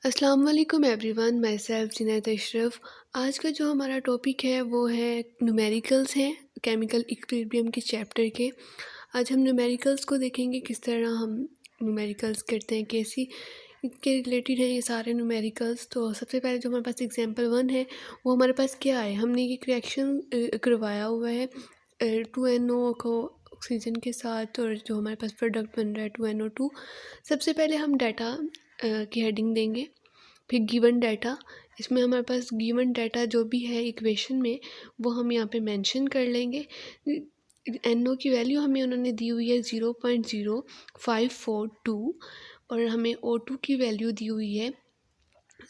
अस्सलाम वालेकुम everyone, my self जिनैत Ashraf. आज का जो हमारा टॉपिक है वो है न्यूमेरिकल्स हैं, केमिकल इक्विलिब्रियम के चैप्टर के। आज हम न्यूमेरिकल्स को देखेंगे, किस तरह हम न्यूमेरिकल्स करते हैं, कैसी के रिलेटेड है ये सारे न्यूमेरिकल्स। तो सबसे पहले जो हमारे पास एग्जांपल 1 है वो हमारे पास क्या है, हमने ये रिएक्शन करवाया हुआ है 2NO को ऑक्सीजन के साथ, और जो हमारे पास प्रोडक्ट बन रहा है 2NO2। सबसे पहले हम डाटा की हेडिंग देंगे, फिर गिवन डाटा। इसमें हमारे पास गिवन डाटा जो भी है इक्वेशन में वो हम यहाँ पे मेंशन कर लेंगे। NO की वैल्यू हमें उन्होंने दी हुई है 0.0542, और हमें O2 की वैल्यू दी हुई है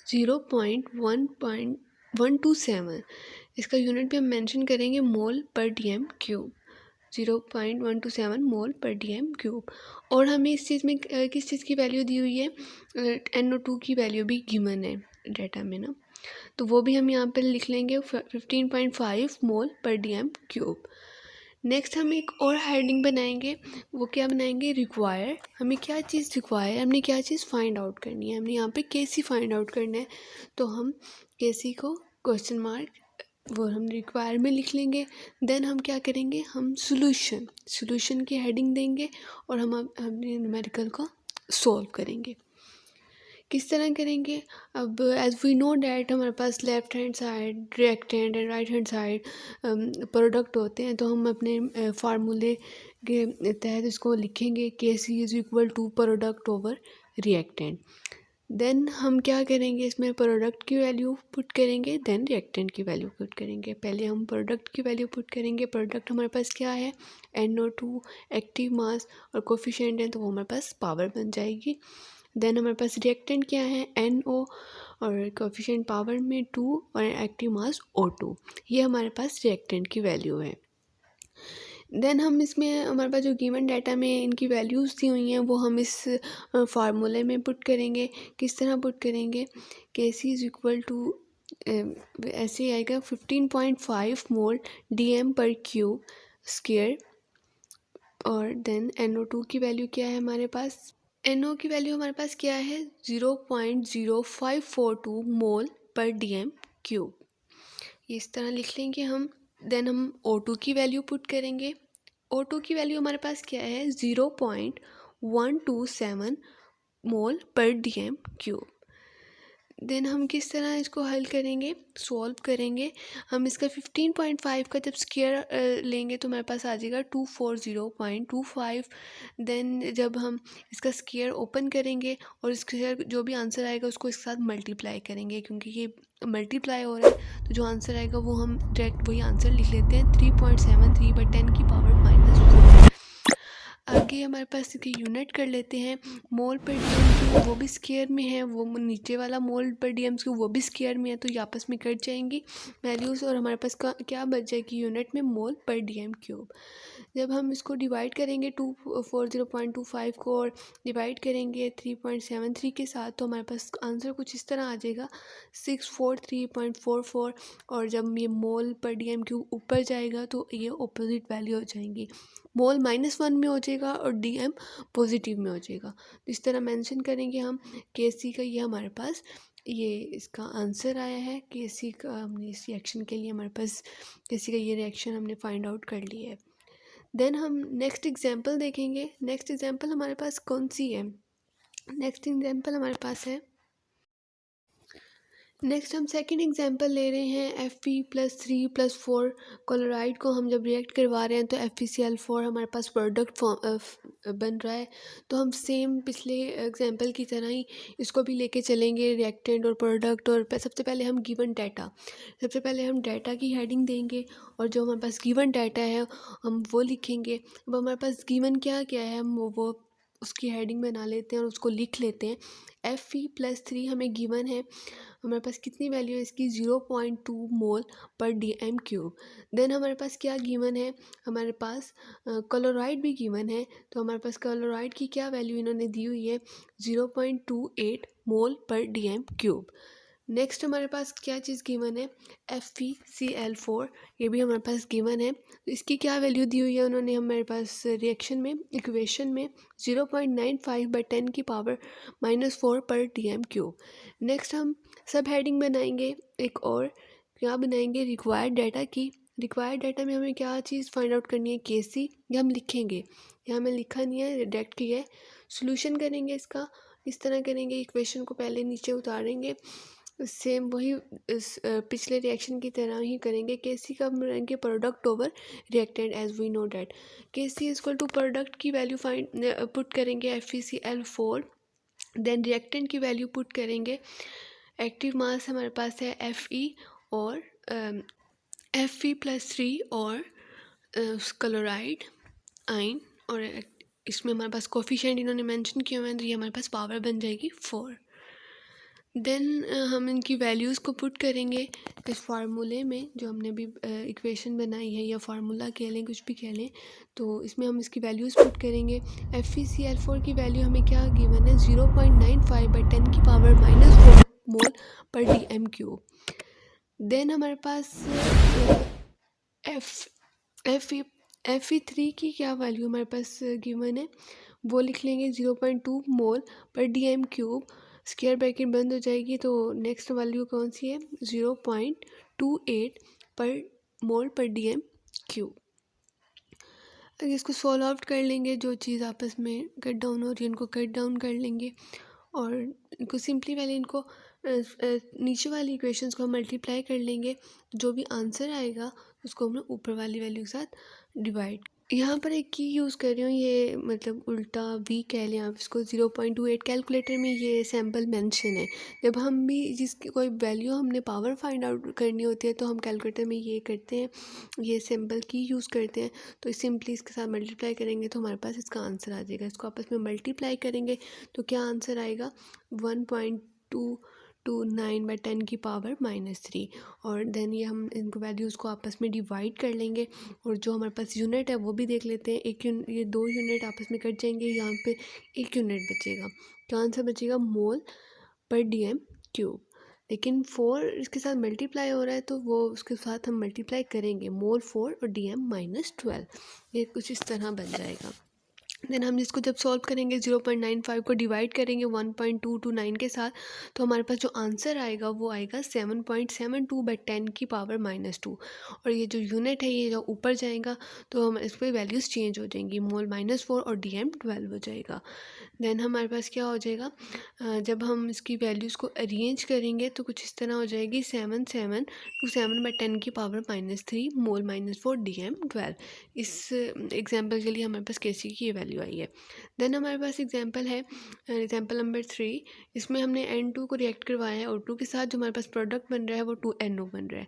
0.127। इसका यूनिट भी हम मेंशन करेंगे मोल पर DM क्यूब, 0.127 मोल पर DM क्यूब। और हमें इस चीज़ में किस चीज़ की वैल्यू दी हुई है, NO2 की वैल्यू भी गिवन है डाटा में ना, तो वो भी हम यहाँ पर लिख लेंगे 15.5 मोल पर DM क्यूब। नेक्स्ट हम एक और हेडिंग बनाएंगे, वो क्या बनाएंगे, रिक्वायर। हमें क्या चीज़ रिक्वायर, हमने क्या चीज़ फाइंड आउट करनी है, हमने यहाँ पे केसी फाइंड आउट करना है। तो हम केसी को क्वेश्चन मार्क वो हम रिक्वायर में लिख लेंगे। देन हम क्या करेंगे, हम सोल्यूशन की हेडिंग देंगे और हम अपने न्यूमेरिकल को सॉल्व करेंगे। किस तरह करेंगे, अब एज वी नो डैट हमारे पास left hand side reactant and right hand side product होते हैं, तो हम अपने फार्मूले के तहत इसको लिखेंगे KC is equal to product over reactant. Then हम क्या करेंगे, इसमें प्रोडक्ट की वैल्यू पुट करेंगे, देन रिएक्टेंट की वैल्यू पुट करेंगे। पहले हम प्रोडक्ट की वैल्यू पुट करेंगे। प्रोडक्ट हमारे पास क्या है, NO2 एक्टिव मास और कोफिशिएंट है, तो वो हमारे पास पावर बन जाएगी। देन हमारे पास रिएक्टेंट क्या है, NO और कोफिशिएंट पावर में 2 और एक्टिव मास O2। ये हमारे पास रिएक्टेंट की वैल्यू है। देन हम इसमें हमारे पास जो गिवन डाटा में इनकी वैल्यूज़ दी हुई हैं वो हम इस फार्मूले में पुट करेंगे। किस तरह पुट करेंगे, KC इज़ इक्वल टू ऐसे ही आएगा 15.5 मोल DM पर क्यूब स्क्वायर। और देन NO2 की वैल्यू क्या है हमारे पास, NO की वैल्यू हमारे पास क्या है 0.0542 मोल पर DM क्यूब। इस तरह लिख लेंगे हम। देन हम O2 की वैल्यू पुट करेंगे। O2 की वैल्यू हमारे पास क्या है 0.127 मोल पर DM क्यूब। देन हम किस तरह इसको हल करेंगे, सॉल्व करेंगे। हम इसका 15.5 का जब स्क्वायर लेंगे तो हमारे पास आ जाएगा 240.25। देन जब हम इसका स्क्वायर ओपन करेंगे और स्क्वायर जो भी आंसर आएगा उसको इसके साथ मल्टीप्लाई करेंगे, क्योंकि ये मल्टीप्लाई हो रहा है तो जो आंसर आएगा वो हम डायरेक्ट वही आंसर लिख लेते हैं 3.73/10 की पावर -। आगे हमारे पास इसकी यूनिट कर लेते हैं, मोल पर DM क्यूब वो भी स्क्वायर में है, वो नीचे वाला मोल पर DM क्यूब वो भी स्क्वायर में है, तो ये आपस में कट जाएंगी वैल्यूज़ और हमारे पास क्या बच जाएगी यूनिट में, मोल पर DM क्यूब। जब हम इसको डिवाइड करेंगे 240.25 को और डिवाइड करेंगे 3.73 के साथ, तो हमारे पास आंसर कुछ इस तरह आ जाएगा 643.44। और जब ये मोल पर DM क्यूब ऊपर जाएगा तो ये ऑपोजिट वैल्यू हो जाएंगी, मोल -1 में हो जाएगा और DM पॉजिटिव में हो जाएगा। तो इस तरह मेंशन करेंगे हम। KC का ये हमारे पास ये इसका आंसर आया है। KC का हमने इस रिएक्शन के लिए हमारे पास KC का ये रिएक्शन हमने फाइंड आउट कर लिया है। देन हम नेक्स्ट एग्जांपल देखेंगे। नेक्स्ट एग्जांपल हमारे पास कौन सी है, नेक्स्ट एग्जांपल हमारे पास है, नेक्स्ट हम सेकंड एग्जांपल ले रहे हैं Fe+3+4 क्लोराइड को हम जब रिएक्ट करवा रहे हैं तो FeCl4 हमारे पास प्रोडक्ट बन रहा है। तो हम सेम पिछले एग्जांपल की तरह ही इसको भी लेके चलेंगे, रिएक्टेंट और प्रोडक्ट। और सबसे पहले हम गिवन डाटा, सबसे पहले हम डाटा की हेडिंग देंगे और जो हमारे पास गिवन डाटा है हम वो लिखेंगे। अब हमारे पास गिवन क्या क्या है हम वो उसकी हेडिंग बना लेते हैं और उसको लिख लेते हैं। Fe+3 हमें गिवन है, हमारे पास कितनी वैल्यू है इसकी 0.2 मोल पर DM क्यूब। देन हमारे पास क्या गिवन है, हमारे पास क्लोराइड भी गिवन है, तो हमारे पास क्लोराइड की क्या वैल्यू इन्होंने दी हुई है 0.28 मोल पर DM क्यूब। नेक्स्ट हमारे पास क्या चीज़ गिवन है, FeCl4, ये भी हमारे पास गिवन है। तो इसकी क्या वैल्यू दी हुई है उन्होंने हमारे पास रिएक्शन में, इक्वेशन में 0.95/10⁻⁻⁴ पर dm³। नेक्स्ट हम सब हेडिंग बनाएंगे एक और, क्या बनाएंगे, रिक्वायर्ड डाटा की। रिक्वायर्ड डाटा में हमें क्या चीज़ फाइंड आउट करनी है, Kc, ये हम लिखेंगे, यहाँ हमें लिखा नहीं है, डायरेक्ट किया है। सोल्यूशन करेंगे इसका, इस तरह करेंगे, इक्वेशन को पहले नीचे उतारेंगे, सेम वही पिछले रिएक्शन की तरह ही करेंगे। Kc का हम लेंगे product over reactant, as we know that Kc equal to product की वैल्यू फाइंड पुट करेंगे FeCl4, देन रिएक्टेंट की वैल्यू पुट करेंगे। एक्टिव मास हमारे पास है Fe और Fe+3 और क्लोराइड आयन, और इसमें हमारे पास कोफिशिएंट इन्होंने मेंशन किया हुआ है, तो ये हमारे पास पावर बन जाएगी 4। देन हम इनकी वैल्यूज़ को पुट करेंगे इस फार्मूले में जो हमने अभी इक्वेशन बनाई है, या फार्मूला कह लें, कुछ भी कह लें। तो इसमें हम इसकी वैल्यूज़ पुट करेंगे। FeCl4 की वैल्यू हमें क्या गिवन है, 0.95/10⁻⁻⁴ मोल पर dm³। देन हमारे पास Fe3 की क्या वैल्यू हमारे पास गिवन है, वो लिख लेंगे 0.2 मोल पर dm³, स्क्वायर ब्रैकेट बंद हो जाएगी। तो नेक्स्ट वैल्यू कौन सी है, 0.28 पर मोल पर dm³। अगर इसको सॉल्व आउट कर लेंगे, जो चीज़ आपस में कट डाउन हो रही है उनको कट डाउन कर लेंगे, और इनको सिंपली पहले इनको नीचे वाली इक्वेशंस को हम मल्टीप्लाई कर लेंगे। जो भी आंसर आएगा उसको हमने ऊपर वाली वैल्यू के साथ डिवाइड। यहाँ पर एक की यूज़ कर रही हूँ, ये मतलब उल्टा भी कह लें आप इसको, 0.28 कैलकुलेटर में ये सैम्पल मेंशन है। जब हम भी जिसकी कोई वैल्यू हमने पावर फाइंड आउट करनी होती है तो हम कैलकुलेटर में ये करते हैं, ये सैम्पल की यूज़ करते हैं। तो सिंपली इसके साथ मल्टीप्लाई करेंगे तो हमारे पास इसका आंसर आ जाएगा। इसको आपस में मल्टीप्लाई करेंगे तो क्या आंसर आएगा, 1.229/10⁻³ और देन ये हम इनको वैल्यूज़ को आपस में डिवाइड कर लेंगे, और जो हमारे पास यूनिट है वो भी देख लेते हैं। ये 2 यूनिट आपस में कट जाएंगे, यहाँ पे 1 यूनिट बचेगा। क्या आंसर बचेगा, मोल पर dm³। लेकिन 4 इसके साथ मल्टीप्लाई हो रहा है तो वो उसके साथ हम मल्टीप्लाई करेंगे, मोल 4 और dm-12, ये कुछ इस तरह बन जाएगा। देन हम इसको जब सॉल्व करेंगे 0.95 को डिवाइड करेंगे 1.229 के साथ, तो हमारे पास जो आंसर आएगा वो आएगा 7.72/10⁻²। और ये जो यूनिट है ये जो ऊपर जाएगा तो हम इस पर वैल्यूज़ चेंज हो जाएंगी, मोल -4 और dm-12 हो जाएगा। देन हमारे पास क्या हो जाएगा, जब हम इसकी वैल्यूज़ को अरेंज करेंगे तो कुछ इस तरह हो जाएगी, 7.727/10⁻³ मोल -4 dm-12। इस एग्जांपल के लिए हमारे पास Kc की ये वैल्यू आई है। देन हमारे पास एग्जांपल है, एग्जांपल नंबर 3। इसमें हमने N2 को रिएक्ट करवाया है O2 के साथ, जो हमारे पास प्रोडक्ट बन रहा है वो 2NO बन रहा है।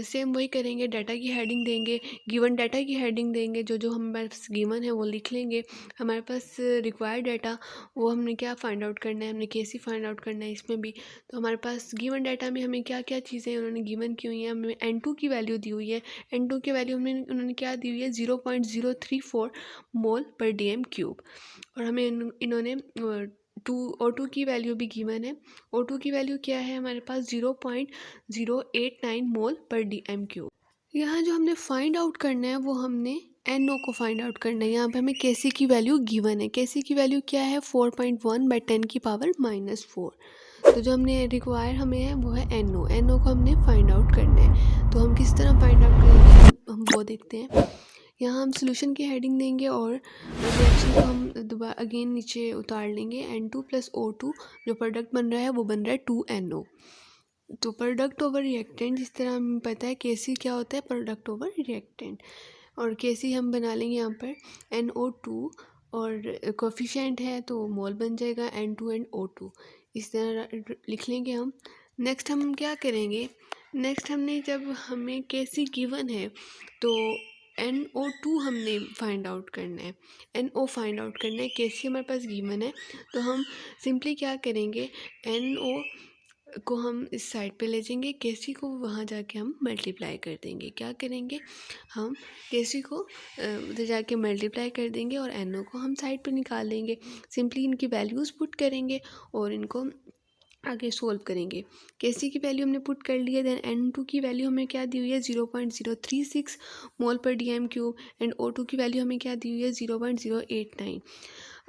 सेम वही करेंगे, डाटा की हेडिंग देंगे, गिवन डाटा की हेडिंग देंगे, जो जो हमारे पास गिवन है वो लिख लेंगे। हमारे पास रिक्वायर्ड डाटा वो हमने क्या फाइंड आउट करना है, हमने Kc फाइंड आउट करना है इसमें भी। तो हमारे पास गिवन डाटा में हमें क्या क्या चीज़ें उन्होंने गिवन की हुई हैं, हमें N2 की वैल्यू दी हुई है। N2 की वैल्यू हमें उन्होंने क्या दी हुई है, 0.034 मोल पर dm³, और हमें इन्होंने O2 की वैल्यू भी गिवन है। O2 की वैल्यू क्या है हमारे पास, 0.089 मोल पर dm³। यहाँ जो हमने फाइंड आउट करना है वो हमने NO को फाइंड आउट करना है। यहाँ पे हमें Kc की वैल्यू गिवन है। Kc की वैल्यू क्या है, 4.1/10⁻⁴। तो जो हमने रिक्वायर हमें है वो है NO को हमने फाइंड आउट करना है। तो हम किस तरह फाइंड आउट करेंगे हम वो देखते हैं। यहाँ हम सोल्यूशन की हेडिंग देंगे और रिएक्शन को हम दोबारा अगेन नीचे उतार लेंगे। N2 + O2 जो प्रोडक्ट बन रहा है वो बन रहा है 2NO। तो प्रोडक्ट ओवर रिएक्टेंट, जिस तरह हमें पता है Kc क्या होता है, प्रोडक्ट ओवर रिएक्टेंट, और Kc हम बना लेंगे यहाँ पर NO2, और कोफिशिएंट है तो मोल बन जाएगा N2 and O2, इस तरह लिख लेंगे हम। नेक्स्ट हम क्या करेंगे, नेक्स्ट हमने जब हमें Kc गिवन है तो NO2 हमने फाइंड आउट करना है, NO फाइंड आउट करना है। Kc हमारे पास गिवन है तो हम सिंपली क्या करेंगे, NO को हम इस साइड पे ले जाएंगे, Kc को वहाँ जाके हम मल्टीप्लाई कर देंगे। क्या करेंगे, हम Kc को उधर जाके मल्टीप्लाई कर देंगे और NO को हम साइड पे निकाल लेंगे। सिंपली इनकी वैल्यूज़ पुट करेंगे और इनको आगे सोल्व करेंगे। केसी की वैल्यू हमने पुट कर ली है। देन N2 की वैल्यू हमें क्या दी हुई है 0.036 मोल पर DM क्यूब एंड O2 की वैल्यू हमें क्या दी हुई है 0.089।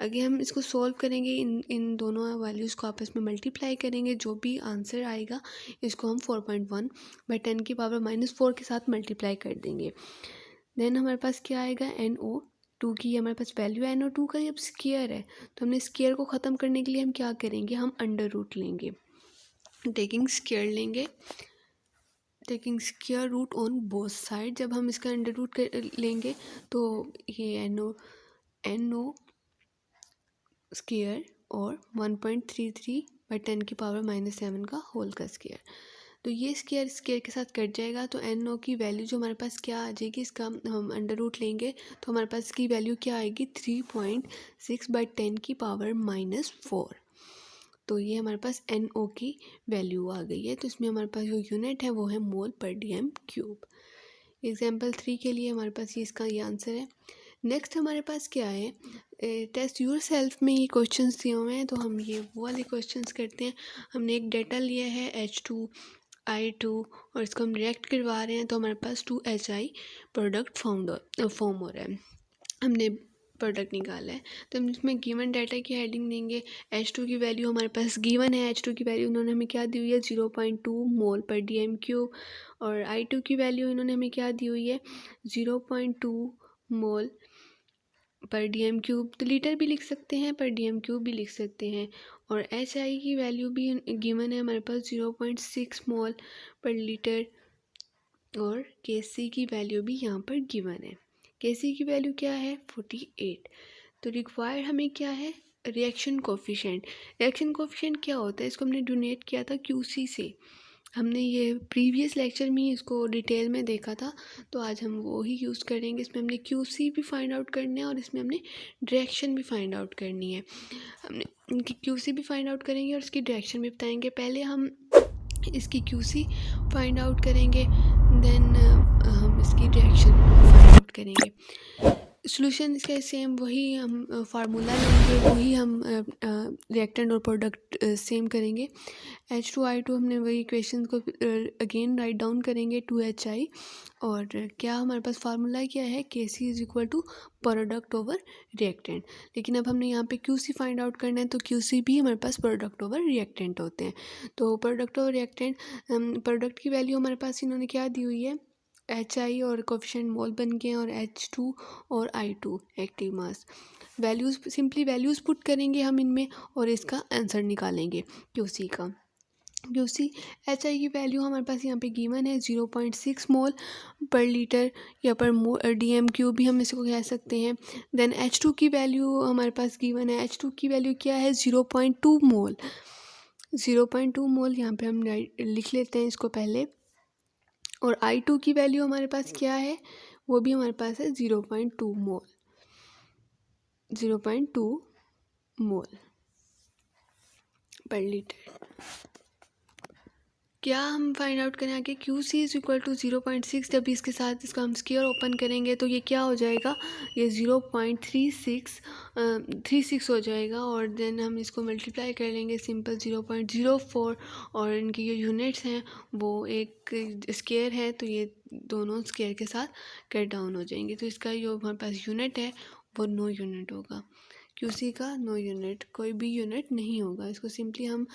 आगे हम इसको सॉल्व करेंगे, इन दोनों वैल्यूज़ को आपस में मल्टीप्लाई करेंगे, जो भी आंसर आएगा इसको हम 4.1/10⁻⁻4 के साथ मल्टीप्लाई कर देंगे। देन हमारे पास क्या आएगा NO2 की हमारे पास वैल्यू NO2 का जब स्क्वायर है तो हमने स्क्वायर को ख़त्म करने के लिए हम क्या करेंगे, हम अंडर रूट लेंगे, taking square root on both side. जब हम इसका अंडर रूट लेंगे तो ये NO स्क्वायर और 1.33/10⁻⁻7 का होल का स्क्वायर, तो ये स्क्वायर के साथ कट जाएगा। तो NO की वैल्यू जो हमारे पास क्या आ जाएगी, इसका हम अंडर रूट लेंगे तो हमारे पास इसकी वैल्यू क्या आएगी 3.6/10⁻⁻4। तो ये हमारे पास NO की वैल्यू आ गई है। तो इसमें हमारे पास जो यूनिट है वो है मोल पर DM क्यूब। एग्जाम्पल 3 के लिए हमारे पास ये आंसर है। नेक्स्ट हमारे पास क्या है, टेस्ट यूर सेल्फ में ये क्वेश्चंस दिए हुए हैं, तो हम ये वो वाले क्वेश्चंस करते हैं। हमने एक डेटा लिया है H2I2 और इसको हम रिएक्ट करवा रहे हैं, तो हमारे पास 2HI प्रोडक्ट फॉर्म हो रहा है। हमने प्रोडक्ट निकाला है तो हम इसमें गिवन डाटा की हेडिंग देंगे। H2 की वैल्यू हमारे पास गिवन है, H2 की वैल्यू उन्होंने हमें क्या दी हुई है 0.2 मोल पर DM क्यूब, और I2 की वैल्यू इन्होंने हमें क्या दी हुई है 0.2 मोल पर DM क्यूब, तो लीटर भी लिख सकते हैं, पर DM क्यूब भी लिख सकते हैं। और HI की वैल्यू भी गिवन है हमारे पास 0.6 मोल पर लीटर, और KC की वैल्यू भी यहाँ पर गिवन है। KC की वैल्यू क्या है 48। तो रिक्वायर्ड हमें क्या है रिएक्शन कोफिशिएंट। रिएक्शन कोफिशिएंट क्या होता है, इसको हमने डोनेट किया था QC से। हमने ये प्रीवियस लेक्चर में इसको डिटेल में देखा था, तो आज हम वो ही यूज़ करेंगे। इसमें हमने QC भी फाइंड आउट करना है और इसमें हमने डायरेक्शन भी फाइंड आउट करनी है। हमने इनकी QC भी फाइंड आउट करेंगे और इसकी डायरेक्शन भी बताएंगे। पहले हम इसकी QC फाइंड आउट करेंगे, देन हम इसकी डायरेक्शन फाइंड आउट करेंगे। सॉल्यूशन इसका सेम वही हम फार्मूला लेंगे, वही हम रिएक्टेंट और प्रोडक्ट सेम करेंगे। H2I2 हमने वही इक्वेशन को अगेन राइट डाउन करेंगे 2HI, और क्या हमारे पास फार्मूला क्या है KC is equal to product over reactant. लेकिन अब हमने यहाँ पे QC फाइंड आउट करना है, तो QC भी हमारे पास प्रोडक्ट ओवर रिएक्टेंट होते हैं। तो प्रोडक्ट ओवर रिएक्टेंट, प्रोडक्ट की वैल्यू हमारे पास इन्होंने क्या दी हुई है HI और कोफिशिएंट मोल बन गए, और H2 और I2 active mass. Values simply values put करेंगे हम इनमें और इसका आंसर निकालेंगे QC का। QC HI की वैल्यू हमारे पास यहाँ पे गिवन है 0.6 मोल पर लीटर या पर DM क्यूब भी हम इसको कह सकते हैं। देन H2 की वैल्यू हमारे पास गिवन है, H2 की वैल्यू क्या है 0.2 मोल। 0.2 मोल यहाँ पे हम लिख लेते हैं इसको पहले। और I2 की वैल्यू हमारे पास क्या है, वो भी हमारे पास है 0.2 मोल, 0.2 मोल पर लीटर। क्या हम फाइंड आउट करें आगे, QC इज इक्वल टू 0.6। जब इसके साथ इसका हम स्क्वायर ओपन करेंगे तो ये क्या हो जाएगा, ये 0.36 हो जाएगा, और देन हम इसको मल्टीप्लाई कर लेंगे सिंपल 0.04, और इनकी जो यूनिट्स हैं वो एक स्क्वायर है, तो ये दोनों स्क्वायर के साथ कट डाउन हो जाएंगे। तो इसका जो हमारे पास यूनिट है वो 9 यूनिट होगा। QC का 9 यूनिट, कोई भी यूनिट नहीं होगा। इसको सिंपली हम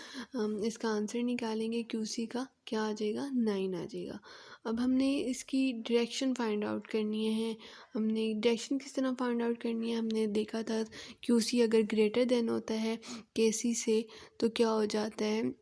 इसका आंसर निकालेंगे, QC का क्या आ जाएगा 9 आ जाएगा। अब हमने इसकी डायरेक्शन फाइंड आउट करनी है। हमने डायरेक्शन किस तरह फाइंड आउट करनी है, हमने देखा था QC अगर ग्रेटर देन होता है KC से तो क्या हो जाता है,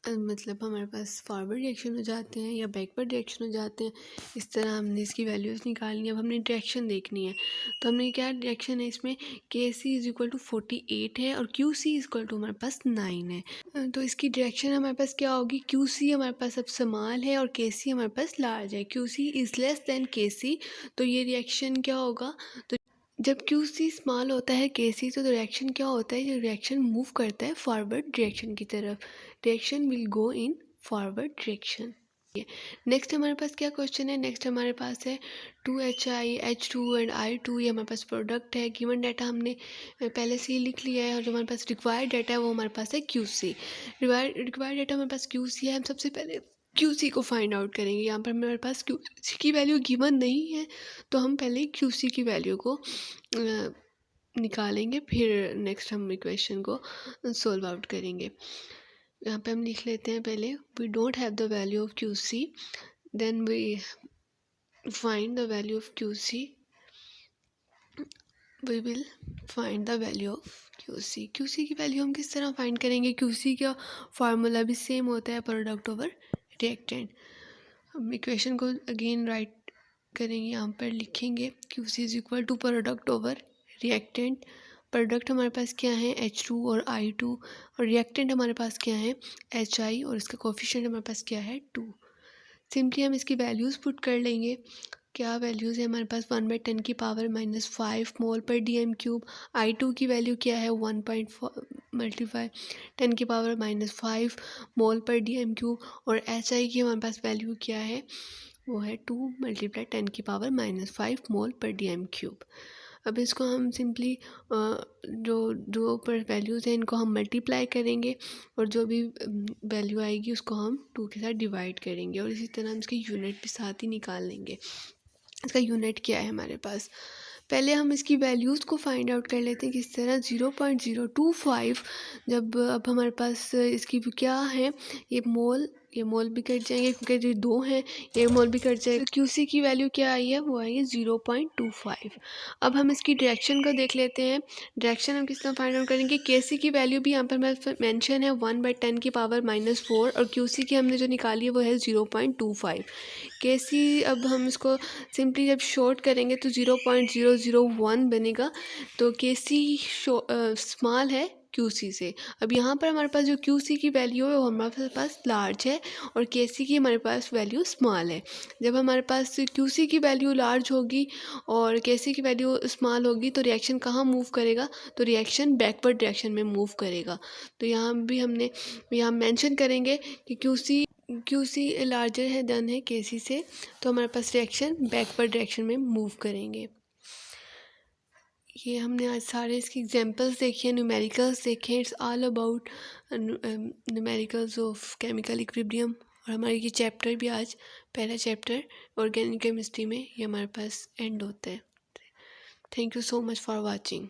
मतलब हमारे पास फॉरवर्ड डायरेक्शन हो जाते हैं या बैकवर्ड डायरेक्शन हो जाते हैं। इस तरह हमने इसकी वैल्यूज़ निकालनी है। अब हमने डायरेक्शन देखनी है, तो हमने क्या डायरेक्शन है इसमें KC इज इक्वल टू 48 है और QC इज इक्वल टू हमारे पास 9 है। तो इसकी डायरेक्शन हमारे पास क्या होगी, QC हमारे पास अब स्मॉल है और KC हमारे पास लार्ज है। QC is less than KC, तो ये रिएक्शन क्या होगा, तो जब QC स्मॉल होता है KC तो रिएक्शन क्या होता है, ये रिएक्शन मूव करता है फॉरवर्ड डायरेक्शन की तरफ। Direction will go in forward direction. Next हमारे पास क्या क्वेश्चन है, नेक्स्ट हमारे पास है 2HI H2 एंड I2, ये हमारे पास प्रोडक्ट है। गिवन डाटा हमने पहले से ही लिख लिया है और जो हमारे पास रिक्वायर्ड डाटा है वो हमारे पास है QC। रिक्वायर्ड डाटा हमारे पास QC है। हम सबसे पहले QC को फाइंड आउट करेंगे। यहाँ पर हमारे पास QC की वैल्यू गिवन नहीं है तो हम पहले QC की वैल्यू को निकालेंगे, फिर नेक्स्ट हम इक्वेशन को सोल्व आउट करेंगे। यहाँ पे हम लिख लेते हैं पहले, we don't have the value of QC, then we find the value of QC, we will find the value of QC। QC की वैल्यू हम किस तरह फाइंड करेंगे, QC का फार्मूला भी सेम होता है, प्रोडक्ट ओवर रिएक्टेंट। हम इक्वेशन को अगेन राइट करेंगे, यहाँ पर लिखेंगे QC is equal to product over reactant. Product हमारे पास क्या है H2 और I2, और रिएक्टेंट हमारे पास क्या है HI, और इसका कोफिशिएंट हमारे पास क्या है 2। सिंपली हम इसकी वैल्यूज़ पुट कर लेंगे। क्या वैल्यूज़ है हमारे पास, 1/10⁻⁵ मोल पर DM³ I2 की वैल्यू क्या है 1.4 × 10⁻⁵ मोल पर DM³ और HI की हमारे पास वैल्यू क्या है, वो है 2 × 10⁻⁵ मोल पर DM³। अब इसको हम सिंपली जो जो पर वैल्यूज़ हैं इनको हम मल्टीप्लाई करेंगे और जो भी वैल्यू आएगी उसको हम 2 के साथ डिवाइड करेंगे, और इसी तरह हम इसके यूनिट भी साथ ही निकाल लेंगे। इसका यूनिट क्या है हमारे पास, पहले हम इसकी वैल्यूज़ को फाइंड आउट कर लेते हैं किस तरह। 0.025 जब अब हमारे पास इसकी क्या है, ये मोल भी कट जाएंगे क्योंकि जो 2 हैं, ये मोल भी कट जाएगा। QC की वैल्यू क्या आई है, वो आई है 0.25। अब हम इसकी डायरेक्शन को देख लेते हैं। डायरेक्शन हम किस तरह फाइंड आउट करेंगे, KC की वैल्यू भी यहाँ पर मेंशन है 1/10⁻⁴, और QC की हमने जो निकाली है वो है 0.25। KC अब हम इसको सिंपली जब शॉर्ट करेंगे तो 0.001 बनेगा, तो KC स्मॉल है QC से। अब यहाँ पर हमारे पास जो QC की वैल्यू है वो हमारे पास लार्ज है और KC की हमारे पास वैल्यू स्मॉल है। जब हमारे पास QC की वैल्यू लार्ज होगी और KC की वैल्यू स्मॉल होगी तो रिएक्शन कहाँ मूव करेगा, तो रिएक्शन बैकवर्ड डायरेक्शन में मूव करेगा। तो यहाँ भी हमने यहाँ मेंशन करेंगे कि QC लार्जर है देन है KC से, तो हमारे पास रिएक्शन बैकवर्ड डायरेक्शन में मूव करेंगे। ये हमने आज सारे इसकी एग्जांपल्स देखे, न्यूमेरिकल्स देखे। It's all about numericals of chemical equilibrium, और हमारी ये चैप्टर भी आज पहला चैप्टर ऑर्गेनिक केमिस्ट्री में ये हमारे पास एंड होता है। Thank you so much for watching.